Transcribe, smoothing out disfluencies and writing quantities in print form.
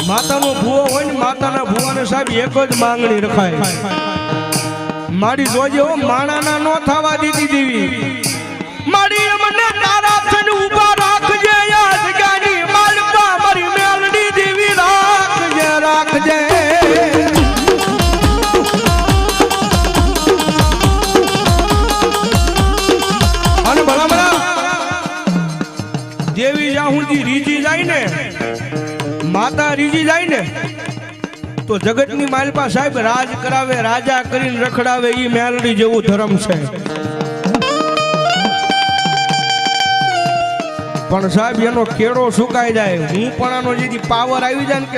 માતાનો ભૂવો હોય ને માતાના ભૂવાને સાહેબ એક જ માંગણી રખાય મારી જોજે હો માણાના નો થવા દીધી દેવી મારી મને તારા છન ઊભા રાખજે યાદ ગાની માલપા મારી મેલડી દેવી રાખજે રાખજે અને ભલા દેવી જ્યાં સુધી રીજી જાય ને માતા રીજી જાય ને તો જગતની માલપા સાહેબ રાજ કરાવે રાજા કરીને રખડાવે ઈ મેલડી જેવું ધર્મ છે પણ સાહેબ એનો કેળો સુકાઈ જાય હું પણ આનો જે પાવર આવી જાય ને કે